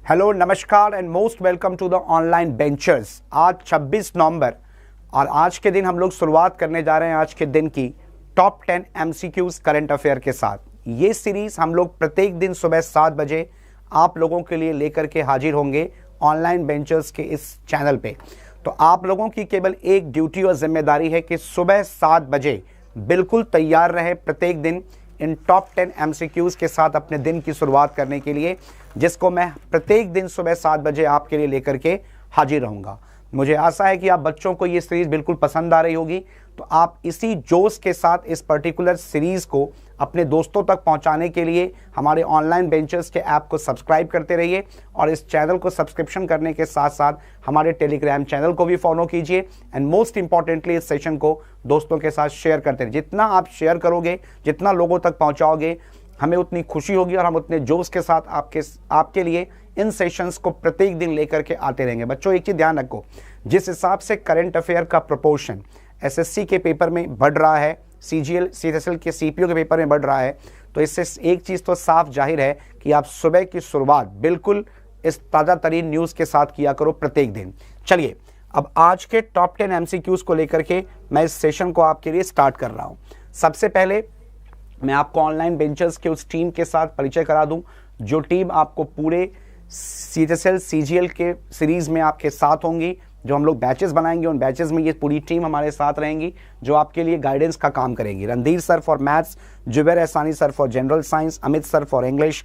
Hello, नमस्कार and most welcome to the online benchers. आज 26 नवंबर और आज के दिन हम लोग शुरुआत करने जा रहे हैं आज के दिन की टॉप 10 एमसीक्यूज करंट अफेयर के साथ। ये सीरीज हम लोग प्रत्येक दिन सुबह 7 बजे आप लोगों के लिए लेकर के हाजिर होंगे ऑनलाइन बेंचर्स के इस चैनल पे। तो आप लोगों की केवल एक ड्यूटी और जिम्मेदारी है कि सुबह 7 बजे बिल्कुल तैयार रहे प्रत्येक दिन इन टॉप 10 एमसीक्यूज के साथ अपने दिन की शुरुआत करने के लिए, जिसको मैं प्रत्येक दिन सुबह 7 बजे आपके लिए लेकर के हाजिर रहूंगा। मुझे आशा है कि आप बच्चों को ये सीरीज बिल्कुल पसंद आ रही होगी, तो आप इसी जोश के साथ इस पर्टिकुलर सीरीज को अपने दोस्तों तक पहुंचाने के लिए हमारे ऑनलाइन बेंचर्स के ऐप को सब्सक्राइब करते रहिए और इस चैनल को सब्सक्रिप्शन करने के साथ साथ हमारे टेलीग्राम चैनल को भी फॉलो कीजिए एंड मोस्ट इंपॉर्टेंटली इस सेशन को दोस्तों के साथ शेयर करते रहिए। जितना आप शेयर करोगे, जितना लोगों तक पहुंचाओगे, हमें उतनी खुशी होगी और हम उतने जोश के साथ आपके लिए इन सेशंस को प्रत्येक दिन लेकर के आते रहेंगे। बच्चों, एक चीज ध्यान रखो, जिस हिसाब से करंट अफेयर का प्रोपोर्शन एसएससी के पेपर में बढ़ रहा है, सीजीएल सीएचएसएल के सीपीओ के पेपर में बढ़ रहा है, तो इससे एक चीज तो साफ जाहिर है कि आप सुबह की शुरुआत बिल्कुल इस ताज़ा तरीन न्यूज़ के साथ किया करो प्रत्येक दिन। चलिए, अब आज के टॉप 10 एमसीक्यूज को लेकर के मैं इस सेशन को आपके लिए स्टार्ट कर रहा हूं। सबसे पहले मैं आपको ऑनलाइन बेंचर्स के उस टीम के साथ परिचय करा दूं जो टीम आपको पूरे सीएचएसएल सीजीएल के सीरीज में आपके साथ होंगी। जो हम लोग बैचेस बनाएंगे, उन बैचेस में ये पूरी टीम हमारे साथ रहेंगी जो आपके लिए गाइडेंस का काम करेगी। Randhir sir for maths, Zubair Ehsani sir for general science, Amit sir for English,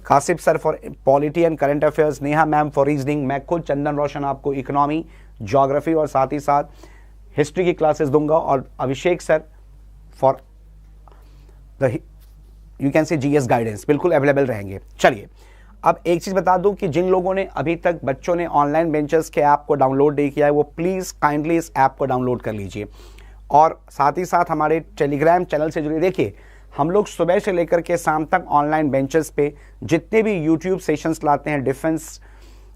Kashif sir for polity and current affairs, Neha ma'am for reasoning, मैं खुद चंदन रोशन आपको इकोनॉमी, ज्योग्राफी और साथ ही साथ हिस्ट्री की क्लासेस दूंगा, और Abhishek sir for you can say GS guidance बिल्कुल अवेलेबल रहेंगे। चलिए, अब एक चीज बता दूं कि जिन लोगों ने अभी तक बच्चों ने ऑनलाइन बेंचर्स के ऐप को डाउनलोड नहीं किया है, वो प्लीज काइंडली इस ऐप को डाउनलोड कर लीजिए और साथ ही साथ हमारे टेलीग्राम चैनल से जुड़िए। देखिए, हम लोग सुबह से लेकर के शाम तक ऑनलाइन बेंचर्स पे जितने भी यूट्यूब सेशंस लाते हैं डिफेंस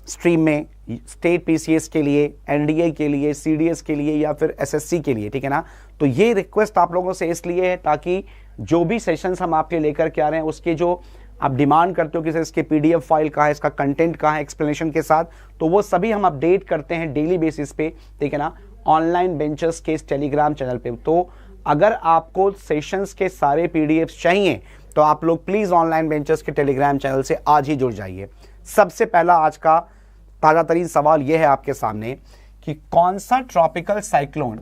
स्ट्रीम में, स्टेट पीसीएस के लिए, एनडीए के लिए, सीडीएस के लिए या फिर एसएससी के लिए, ठीक है ना। तो ये रिक्वेस्ट आप लोगों से इसलिए है ताकि जो भी सेशंस हम आपके लेकर के आ रहे हैं उसके जो आप डिमांड करते हो कि सर इसके पीडीएफ फाइल कहाँ है, इसका कंटेंट कहाँ है, एक्सप्लेनेशन के साथ, तो वो सभी हम अपडेट करते हैं डेली बेसिस पे, ठीक है ना, ऑनलाइन बेंचर्स के इस टेलीग्राम चैनल पे। तो अगर आपको सेशंस के सारे पीडीएफ चाहिए तो आप लोग प्लीज ऑनलाइन बेंचर्स के टेलीग्राम चैनल से आज ही जुड़ जाइए। सबसे पहला आज का ताजा तरीन सवाल यह है आपके सामने कि कौन सा ट्रॉपिकल साइक्लोन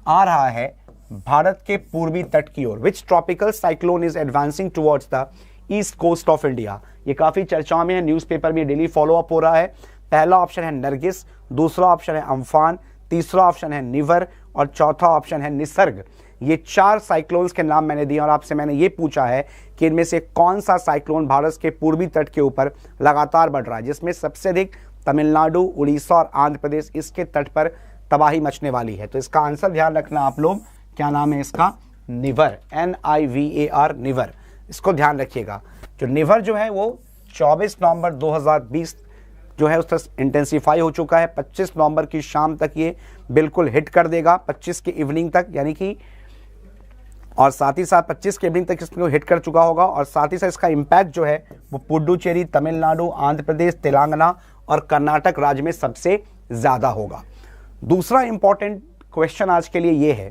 आ रहा है भारत के पूर्वी तट की ओर। Which tropical cyclone is advancing towards the east coast of India. ये काफी चर्चाओं में है, न्यूज़पेपर में डेली फॉलो अप हो रहा है। पहला ऑप्शन है नरगिस, दूसरा ऑप्शन है अम्फान, तीसरा ऑप्शन है निवर और चौथा ऑप्शन है निसर्ग। ये 4 साइक्लोन्स के नाम मैंने दिए और आपसे मैंने ये पूछा है कि इनमें से कौन सा साइक्लोन भारत के पूर्वी तट के ऊपर लगातार बढ़ रहा है, जिसमें सबसे अधिक तमिलनाडु, उड़ीसा और आंध्र प्रदेश इसके तट पर तबाही मचने वाली है। तो इसका आंसर ध्यान रखना आप लोग, क्या नाम है इसका, निवर, NIVAR, निवर। इसको ध्यान रखिएगा। जो निवर जो है वो 24 नवंबर 2020 जो है उस तक इंटेंसिफाई हो चुका है। 25 नवंबर की शाम तक ये बिल्कुल हिट कर देगा, 25 की इवनिंग तक, यानी कि, और साथ ही साथ 25 के इवनिंग तक इसको हिट कर चुका होगा और साथ ही साथ इसका इम्पैक्ट जो है वो पुडुचेरी, तमिलनाडु, आंध्र प्रदेश, तेलंगाना और कर्नाटक राज्य में सबसे ज्यादा होगा। दूसरा इंपॉर्टेंट क्वेश्चन आज के लिए ये है,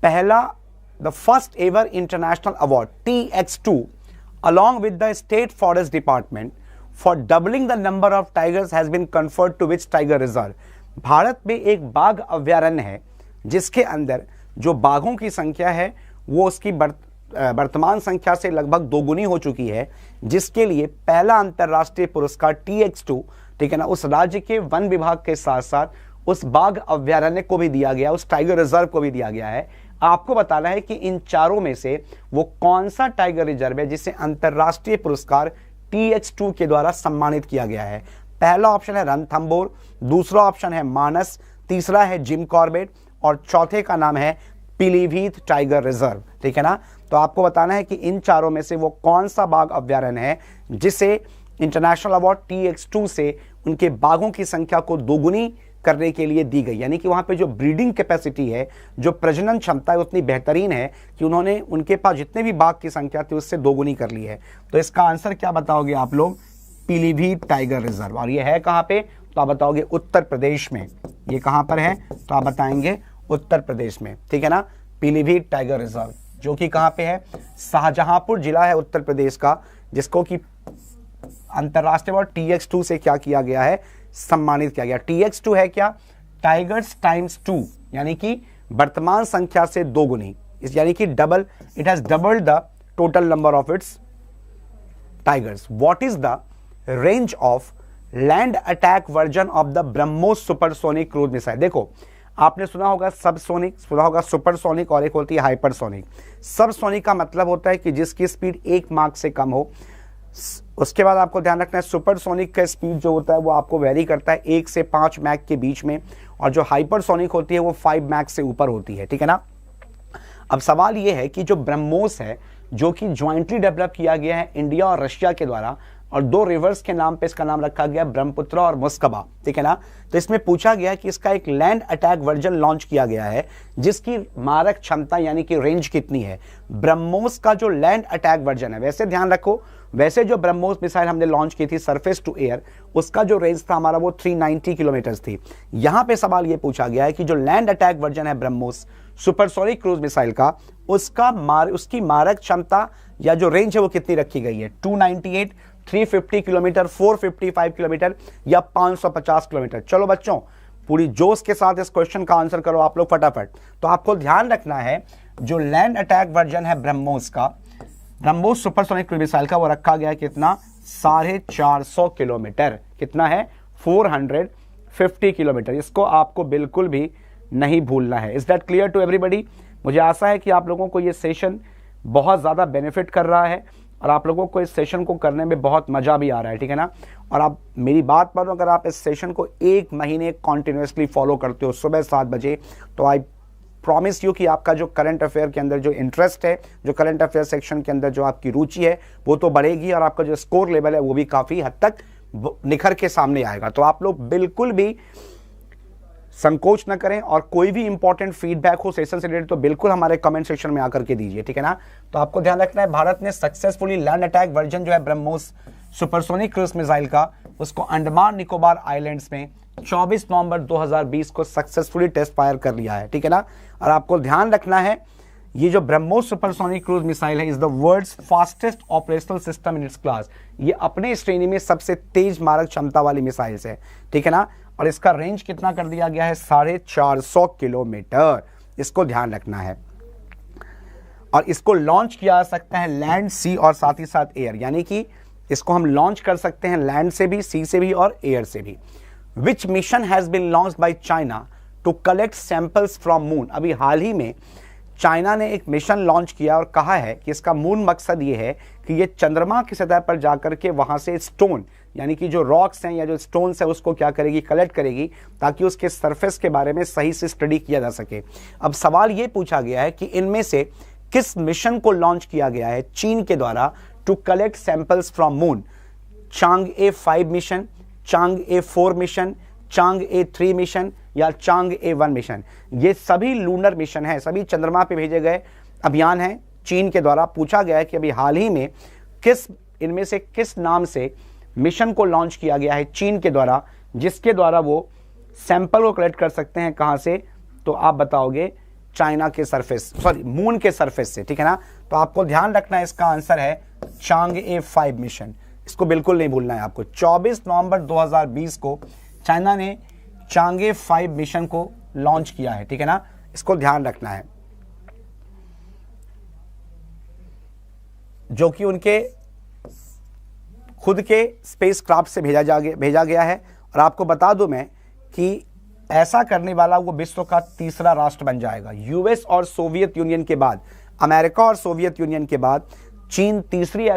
पहला the first ever international award TX2 along with the state forest department for doubling the number of tigers has been conferred to which tiger reserve। Bharat में एक बाघ अभयारण्य है जिसके अंदर जो बाघों की संख्या है वो उसकी वर्तमान संख्या से लगभग दोगुनी हो चुकी है, जिसके लिए पहला अंतरराष्ट्रीय पुरस्कार TX2, ठीक है ना, उस राज्य के वन विभाग के साथ साथ उस बाघ अभयारण्य को भी दिया गया, उस टाइगर रिजर्व को भी दिया गया है। आपको बताना है कि इन चारों में से वो कौन सा टाइगर रिजर्व है जिसे अंतरराष्ट्रीय पुरस्कार TX2 के द्वारा सम्मानित किया गया है। पहला ऑप्शन है रणथंबोर, दूसरा ऑप्शन है मानस, तीसरा है जिम कॉर्बेट और चौथे का नाम है पीलीभीत टाइगर रिजर्व, ठीक है ना। तो आपको बताना है कि इन चारों में से वो कौन सा बाघ अभयारण्य है जिसे इंटरनेशनल अवार्ड TX2 से उनके बाघों की संख्या को दोगुनी करने के लिए दी गई, यानी कि वहां पे जो ब्रीडिंग कैपेसिटी है, जो प्रजनन क्षमता है, उतनी बेहतरीन है कि उन्होंने उनके पास जितने भी बाघ की संख्या थी उससे दोगुनी कर ली है। तो इसका आंसर क्या बताओगे आप लोग, पीलीभीत टाइगर रिजर्व, और ये है कहां पे, तो आप बताओगे उत्तर प्रदेश में। ये कहां पर है, तो आप बताएंगे उत्तर प्रदेश में, ठीक है ना। पीलीभीत टाइगर रिजर्व जो कि कहां पे है, शाहजहांपुर जिला है उत्तर प्रदेश का, जिसको कि अंतरराष्ट्रीय अवार्ड TX2 से क्या किया गया है, सम्मानित किया गया। TX2 है क्या, टाइगर्स टाइम्स 2, यानी कि वर्तमान संख्या से 2 गुनी, यानी कि double, it has doubled the total number of its tigers. What is the range of land attack version of the BrahMos supersonic cruise missile. देखो आपने सुना होगा सबसोनिक, सुना होगा सुपरसोनिक, और एक होती है हाइपरसोनिक। सबसोनिक का मतलब होता है कि जिसकी स्पीड 1 माक से कम हो। उसके बाद आपको ध्यान रखना है सुपरसोनिक का स्पीड जो होता है वो आपको वेरी करता है 1 से 5 मैक के बीच में, और जो हाइपरसोनिक होती है वो 5 मैक से ऊपर होती है, ठीक है ना। अब सवाल ये है कि जो ब्रह्मोस है, जो कि ज्वाइंटली डेवलप किया गया है इंडिया और रशिया के द्वारा, और 2 रिवर्स के नाम पे इसका नाम रखा गया ब्रह्मपुत्र और मुस्कबा, ठीक है ना। तो इसमें पूछा गया कि इसका एक लैंड अटैक वर्जन लॉन्च किया गया है जिसकी मारक क्षमता यानी कि रेंज कितनी है। ब्रह्मोस का जो लैंड अटैक वर्जन है, वैसे ध्यान रखो, वैसे जो ब्रह्मोस मिसाइल हमने लॉन्च की थी सरफेस टू एयर, उसका जो रेंज था हमारा वो 390 किलोमीटर थी। यहां पे सवाल ये पूछा गया है कि जो लैंड अटैक वर्जन है ब्रह्मोस सुपरसोनिक क्रूज मिसाइल का, उसकी मारक क्षमता या जो रेंज है वो कितनी रखी गई है, 298, 350 किलोमीटर, 455 किलोमीटर या 550 किलोमीटर। चलो बच्चों पूरी जोश के साथ इस क्वेश्चन का आंसर करो आप लोग फटाफट। तो आपको ध्यान रखना है जो लैंड अटैक वर्जन है ब्रह्मोस का, ब्रह्मोस सुपरसोनिक क्रूज मिसाइल का, वो रखा गया कितना, 450 किलोमीटर। कितना है, 450 किलोमीटर। इसको आपको बिल्कुल भी नहीं भूलना है। Is that clear to everybody. मुझे आशा है कि आप लोगों को ये सेशन बहुत ज़्यादा बेनिफिट कर रहा है और आप लोगों को इस सेशन को करने में बहुत मज़ा भी आ रहा है, ठीक है ना। और आप मेरी बात मानो, अगर आप इस सेशन को 1 महीने कॉन्टिन्यूसली फॉलो करते हो सुबह 7 बजे, तो आई प्रॉमिस यू कि आपका जो करंट अफेयर के अंदर जो इंटरेस्ट है, जो करंट अफेयर सेक्शन के अंदर जो आपकी रुचि है, वो तो बढ़ेगी और आपका जो स्कोर लेवल है वो भी काफ़ी हद तक निखर के सामने आएगा। तो आप लोग बिल्कुल भी संकोच न करें, और कोई भी इंपॉर्टेंट फीडबैक हो सेशन से रिलेटेड तो बिल्कुल हमारे कमेंट सेक्शन में आकर के दीजिए, ठीक है ना। तो आपको ध्यान रखना है भारत ने सक्सेसफुली लैंड अटैक वर्जन जो है ब्रह्मोस सुपरसोनिक क्रूज मिसाइल का, उसको अंडमान निकोबार आइलैंड्स में 24 नवंबर 2020 को सक्सेसफुली टेस्ट फायर कर लिया है, ठीक है ना। और आपको ध्यान रखना है ये जो ब्रह्मोस सुपरसोनिक क्रूज मिसाइल है is the world's fastest operational system in its class. ये अपने श्रेणी में सबसे तेज मारक क्षमता वाली मिसाइल्स है, ठीक है ना। और इसका रेंज कितना कर दिया गया है, 450 किलोमीटर। इसको ध्यान रखना है। और इसको लॉन्च किया जा सकता है लैंड, सी और साथ ही साथ एयर, यानी कि इसको हम लॉन्च कर सकते हैं लैंड से भी, सी से भी और एयर से भी। Which mission has been launched by China to collect samples from moon. अभी हाल ही में चाइना ने एक मिशन लॉन्च किया और कहा है कि इसका मूल मकसद ये है कि ये चंद्रमा की सतह पर जाकर के वहां से स्टोन, यानी कि जो रॉक्स हैं या जो स्टोन्स है उसको क्या करेगी, कलेक्ट करेगी, ताकि उसके सरफेस के बारे में सही से स्टडी किया जा सके। अब सवाल ये पूछा गया है कि इनमें से किस मिशन को लॉन्च किया गया है चीन के द्वारा to collect samples from moon. Chang'e 5 mission, Chang'e 4 mission, Chang'e 3 mission या चांगए 1 मिशन। ये सभी लूनर मिशन है, सभी चंद्रमा पे भेजे गए अभियान हैं चीन के द्वारा। पूछा गया है कि अभी हाल ही में इनमें से किस नाम से मिशन को लॉन्च किया गया है चीन के द्वारा, जिसके द्वारा वो सैंपल को कलेक्ट कर सकते हैं कहां से, तो आप बताओगे चाइना के सरफेस, सॉरी मून के सरफेस से, ठीक है ना। तो आपको ध्यान रखना है इसका आंसर है चांगए 5 मिशन। इसको बिल्कुल नहीं भूलना है आपको। 24 नवंबर 2020 को चाइना ने चांगए 5 मिशन को लॉन्च किया है, ठीक है ना। इसको ध्यान रखना है, जो कि उनके खुद के स्पेस क्राफ्ट से भेजा गया है। और आपको बता दूं मैं कि ऐसा करने वाला वो विश्व का तीसरा राष्ट्र बन जाएगा। यूएस और सोवियत यूनियन के बाद, अमेरिका और सोवियत यूनियन के बाद चीन तीसरी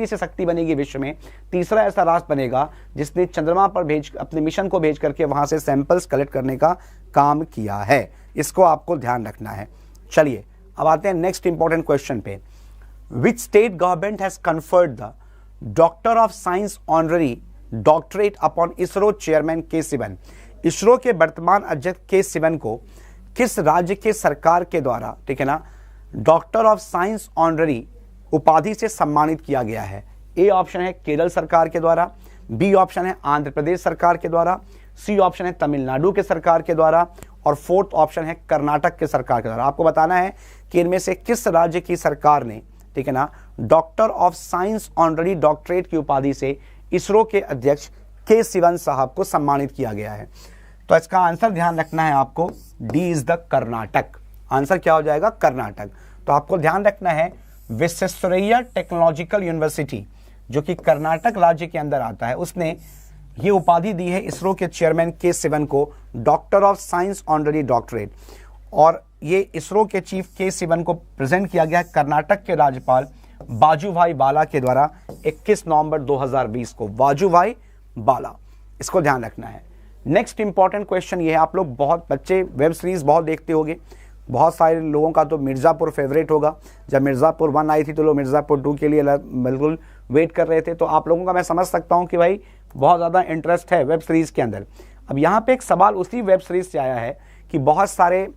से शक्ति बनेगी विश्व में, तीसरा ऐसा राष्ट्र बनेगा जिसने चंद्रमा पर अपने मिशन को भेज करके वहां से सैंपल्स कलेक्ट करने का काम किया है। इसको आपको ध्यान रखना है। चलिए अब आते हैं नेक्स्ट इंपॉर्टेंट क्वेश्चन पे। Which state government has conferred the Doctor of Science Honorary Doctorate upon ISRO Chairman K. Sivan? ISRO के वर्तमान अध्यक्ष के सिवन को किस राज्य के सरकार के द्वारा, ठीक है ना, डॉक्टर ऑफ साइंस ऑनररी उपाधि से सम्मानित किया गया है? ए ऑप्शन है केरल सरकार के द्वारा, बी ऑप्शन है आंध्र प्रदेश सरकार के द्वारा, सी ऑप्शन है तमिलनाडु के सरकार के द्वारा, और फोर्थ ऑप्शन है कर्नाटक के सरकार के द्वारा। आपको बताना है कि इनमें से किस राज्य की सरकार ने, ठीक है ना, doctor of science honorary doctorate की उपाधि से इसरो के अध्यक्ष के सिवन साहब को सम्मानित किया गया है। तो इसका आंसर ध्यान रखना है आपको, D is the Karnataka. Answer क्या हो जाएगा? कर्नाटक। तो आपको ध्यान रखना है विश्वेश्वरैया टेक्नोलॉजिकल यूनिवर्सिटी जो कि कर्नाटक राज्य के अंदर आता है, उसने ये उपाधि दी है इसरो के चेयरमैन के सिवन को, doctor of science honorary doctorate. और ये इसरो के चीफ के सिवन को प्रेजेंट किया गया कर्नाटक के राज्यपाल वाजुभाई बाला के द्वारा 21 नवंबर 2020 को। वाजुभाई बाला, इसको ध्यान रखना है। नेक्स्ट इंपॉर्टेंट क्वेश्चन ये है, आप लोग बहुत बच्चे वेब सीरीज बहुत देखते होंगे, बहुत सारे लोगों का तो मिर्ज़ापुर फेवरेट होगा। जब मिर्ज़ापुर 1 आई थी तो लोग मिर्ज़ापुर 2 के लिए बिल्कुल वेट कर रहे थे। तो आप लोगों का मैं समझ सकता हूं कि भाई बहुत ज़्यादा इंटरेस्ट है वेब सीरीज़ के अंदर। अब यहाँ पे एक सवाल उसी वेब सीरीज़ से आया है कि बहुत सारे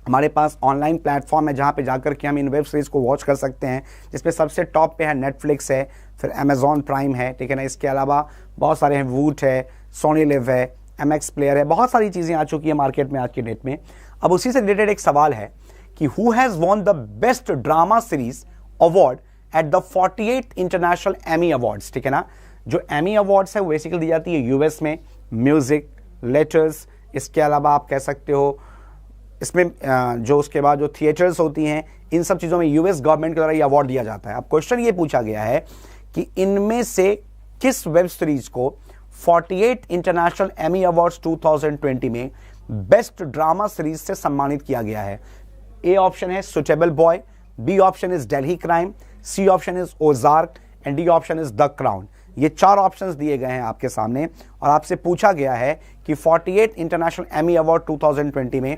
हमारे पास ऑनलाइन प्लेटफॉर्म है जहाँ पे जाकर के हम इन वेब सीरीज़ को वॉच कर सकते हैं, जिसपे सबसे टॉप पे है नेटफ्लिक्स है, फिर अमेजॉन प्राइम है, ठीक है ना। इसके अलावा बहुत सारे हैं, वूट है, सोनी लिव है, MX प्लेयर है, बहुत सारी चीज़ें आ चुकी है मार्केट में आज की डेट में। अब उसी से रिलेटेड एक सवाल है कि who has won the best drama series award at the 48 international Emmy awards, ठीक है ना। जो एमी अवार्ड्स है वो बेसिकली दी जाती है यूएस में, म्यूजिक, लेटर्स, इसके अलावा आप कह सकते हो इसमें जो उसके बाद जो थिएटर्स होती हैं, इन सब चीज़ों में यूएस गवर्नमेंट के द्वारा ये अवार्ड दिया जाता है। अब क्वेश्चन ये पूछा गया है कि इनमें से किस वेब सीरीज को 48 इंटरनेशनल एमी अवार्ड्स 2020 में बेस्ट ड्रामा सीरीज से सम्मानित किया गया है। ए ऑप्शन है suitable boy, B option is Delhi crime, C option is Ozark and D option is the crown. ये 4 ऑप्शंस दिए गए हैं आपके सामने और आपसे पूछा गया है कि 48 इंटरनेशनल एमी अवार्ड 2020 में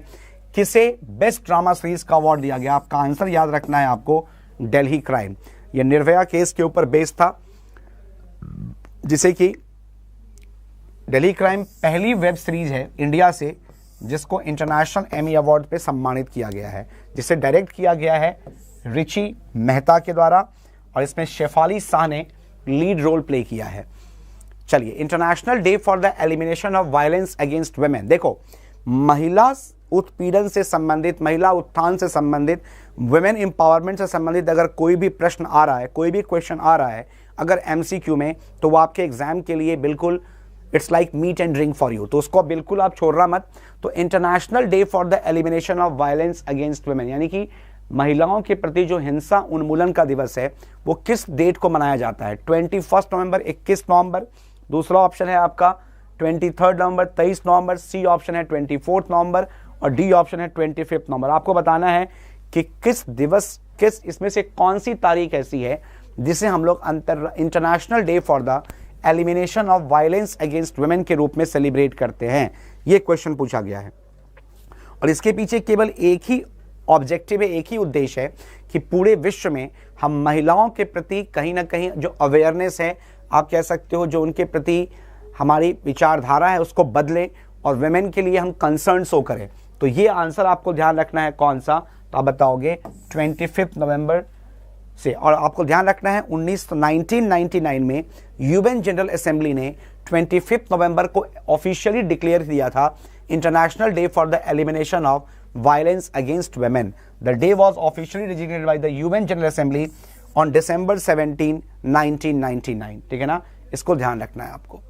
किसे बेस्ट ड्रामा सीरीज का अवार्ड दिया गया। आपका आंसर याद रखना है आपको, दिल्ली क्राइम। यह निर्भया केस के ऊपर बेस्ड था, जिसे कि दिल्ली क्राइम पहली वेब सीरीज है इंडिया से जिसको इंटरनेशनल एमी अवार्ड पे सम्मानित किया गया है, जिसे डायरेक्ट किया गया है रिची मेहता के द्वारा और इसमें शेफाली शाह ने लीड रोल प्ले किया है। चलिए, international day for the elimination of violence against women. देखो, महिला उत्पीड़न से संबंधित, महिला उत्थान से संबंधित, वुमेन एम्पावरमेंट से संबंधित अगर कोई भी प्रश्न आ रहा है, कोई भी क्वेश्चन आ रहा है अगर MCQ में, तो वो आपके एग्जाम के लिए बिल्कुल it's like meat and drink for you, तो उसको बिल्कुल आप छोड़ना मत। तो international day for the elimination of violence against women, यानी कि महिलाओं के प्रति जो हिंसा उन्मूलन का दिवस है वो किस डेट को मनाया जाता है? 21 नवंबर, 21 नवंबर, दूसरा ऑप्शन है आपका 23 नवंबर, 23 नवंबर, सी ऑप्शन है 24 नवंबर और डी ऑप्शन है 25 नवंबर। आपको बताना है कि किस दिवस, किस इसमें से कौन सी तारीख ऐसी है जिसे हम लोग international day for the elimination of violence against women के रूप में सेलिब्रेट करते हैं। ये क्वेश्चन पूछा गया है और इसके पीछे केवल एक ही ऑब्जेक्टिव है, एक ही उद्देश्य है कि पूरे विश्व में हम महिलाओं के प्रति कहीं ना कहीं जो अवेयरनेस है, आप कह सकते हो जो उनके प्रति हमारी विचारधारा है उसको बदलें और वुमेन के लिए हम कंसर्न शो करें। तो ये आंसर आपको ध्यान रखना है कौन सा, तो आप बताओगे 25 नवंबर से। और आपको ध्यान रखना है 1999 में यूएन जनरल असेंबली ने 25 नवंबर को ऑफिशियली डिक्लेयर किया था international day for the elimination of violence against women. The day was officially designated by the UN general assembly on December 17, 1999, ठीक है ना। इसको ध्यान रखना है आपको।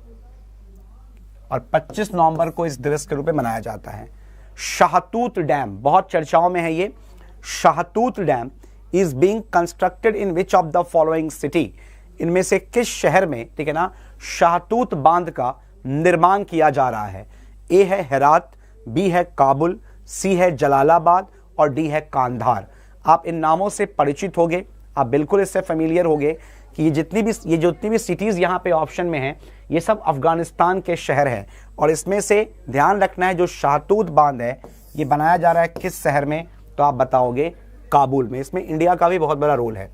और 25 नवंबर को इस दिवस के रूप में मनाया जाता है। शाहतूत डैम बहुत चर्चाओं में है। ये Shahtoot dam is being constructed in which of the following city, इनमें से किस शहर में, ठीक है ना, शाहतूत बांध का निर्माण किया जा रहा है? ए है हेरात, बी है काबुल, सी है जलालाबाद और डी है कांधार। आप इन नामों से परिचित होंगे, आप बिल्कुल इससे फेमिलियर होंगे कि ये जितनी भी सिटीज यहाँ पे ऑप्शन में हैं ये सब अफगानिस्तान के शहर हैं। और इसमें से ध्यान रखना है जो शाहतूत बांध है ये बनाया जा रहा है किस शहर में, तो आप बताओगे काबुल में। इसमें इंडिया का भी बहुत बड़ा रोल है।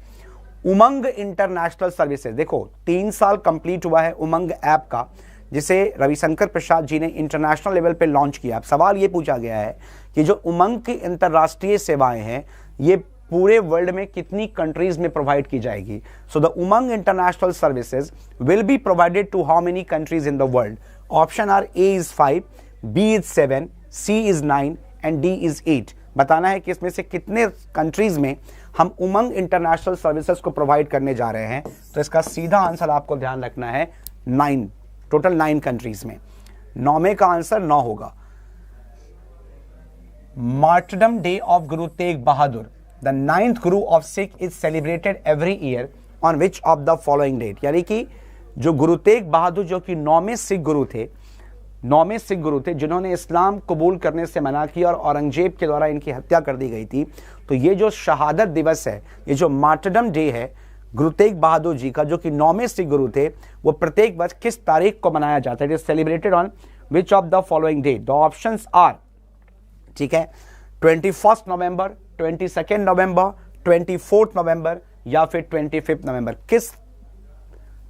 उमंग इंटरनेशनल सर्विसेज, देखो 3 साल कंप्लीट हुआ है उमंग ऐप का, जिसे रविशंकर प्रसाद जी ने इंटरनेशनल लेवल पे लॉन्च किया। अब सवाल ये पूछा गया है कि जो उमंग की अंतर्राष्ट्रीय सेवाएं हैं ये पूरे वर्ल्ड में कितनी कंट्रीज में प्रोवाइड की जाएगी। So the Umang international services will be provided to how many countries in the world. Option are A is 5, B is 7, C is 9 and D is 8। बताना है कि इसमें से कितने कंट्रीज में हम उमंग इंटरनेशनल सर्विसेज को प्रोवाइड करने जा रहे हैं। तो इसका सीधा आंसर आपको ध्यान रखना है 9, टोटल 9 कंट्रीज में। 9वें का आंसर 9 होगा। Martyrdom day of Guru Tegh Bahadur, the 9th Guru of Sikh is celebrated every year on which of the following date. यानी कि जो गुरु तेग बहादुर जो कि 9वें सिख गुरु थे जिन्होंने इस्लाम कबूल करने से मना किया और औरंगजेब के द्वारा इनकी हत्या कर दी गई थी। तो ये जो शहादत दिवस है, ये जो मार्टरडम डे है गुरु तेग बहादुर जी का, जो कि 9वें सिख गुरु थे, वो प्रत्येक वर्ष किस तारीख को मनाया जाता है? It is celebrated on which of the following date. The options are, ठीक है, 21 नवंबर, 22 नवंबर, 24 नवंबर या फिर 25 नवंबर। किस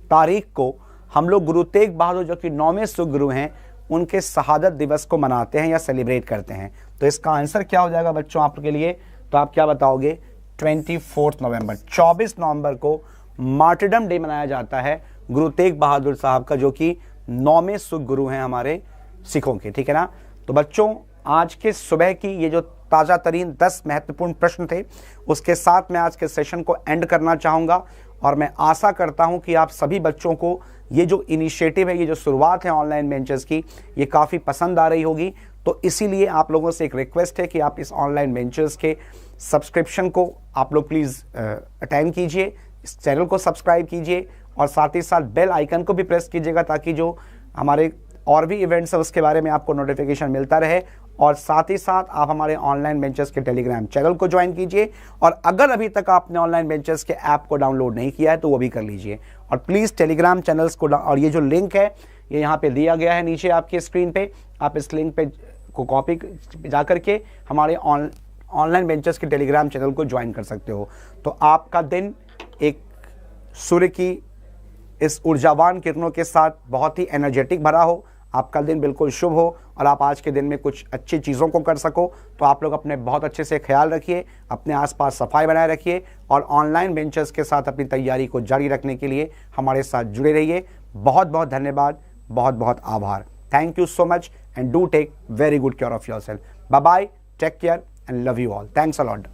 तारीख को हम लोग गुरु तेग बहादुर जो कि 9वें सिख गुरु हैं उनके शहादत दिवस को मनाते हैं या सेलिब्रेट करते हैं? तो इसका आंसर क्या हो जाएगा बच्चों आपके लिए? तो आप क्या बताओगे? 24 नवंबर, 24 नवंबर को मार्टरडम डे मनाया जाता है गुरु तेग बहादुर साहब का, जो कि 9वें सिख गुरु हैं हमारे सिखों के, ठीक है ना। तो बच्चों आज के सुबह की ये जो ताज़ा तरीन 10 महत्वपूर्ण प्रश्न थे, उसके साथ मैं आज के सेशन को एंड करना चाहूँगा और मैं आशा करता हूँ कि आप सभी बच्चों को ये जो इनिशिएटिव है, ये जो शुरुआत है ऑनलाइन बेंचेस की, ये काफ़ी पसंद आ रही होगी। तो इसीलिए आप लोगों से एक रिक्वेस्ट है कि आप इस ऑनलाइन बेंचेस के सब्सक्रिप्शन को आप लोग प्लीज़ अटेंड कीजिए, इस चैनल को सब्सक्राइब कीजिए और साथ ही साथ बेल आइकन को भी प्रेस कीजिएगा ताकि जो हमारे और भी इवेंट्स है उसके बारे में आपको नोटिफिकेशन मिलता रहे। और साथ ही साथ आप हमारे ऑनलाइन बेंचेस के टेलीग्राम चैनल को ज्वाइन कीजिए और अगर अभी तक आपने ऑनलाइन बेंचेस के ऐप को डाउनलोड नहीं किया है तो वो भी कर लीजिए। और प्लीज़ टेलीग्राम चैनल्स को, और ये जो लिंक है ये यहाँ पे दिया गया है नीचे आपकी स्क्रीन पे, आप इस लिंक पे को कॉपी जा करके हमारे ऑनलाइन बेंचेस के टेलीग्राम चैनल को ज्वाइन कर सकते हो। तो आपका दिन एक सूर्य की इस ऊर्जावान किरणों के साथ बहुत ही एनर्जेटिक भरा हो, आपका दिन बिल्कुल शुभ हो और आप आज के दिन में कुछ अच्छी चीज़ों को कर सको। तो आप लोग अपने बहुत अच्छे से ख्याल रखिए, अपने आसपास सफाई बनाए रखिए और ऑनलाइन बेंचेस के साथ अपनी तैयारी को जारी रखने के लिए हमारे साथ जुड़े रहिए। बहुत बहुत धन्यवाद, बहुत बहुत आभार। Thank you so much and do take very good care of yourself. Bye bye, take care and love you all. Thanks a lot.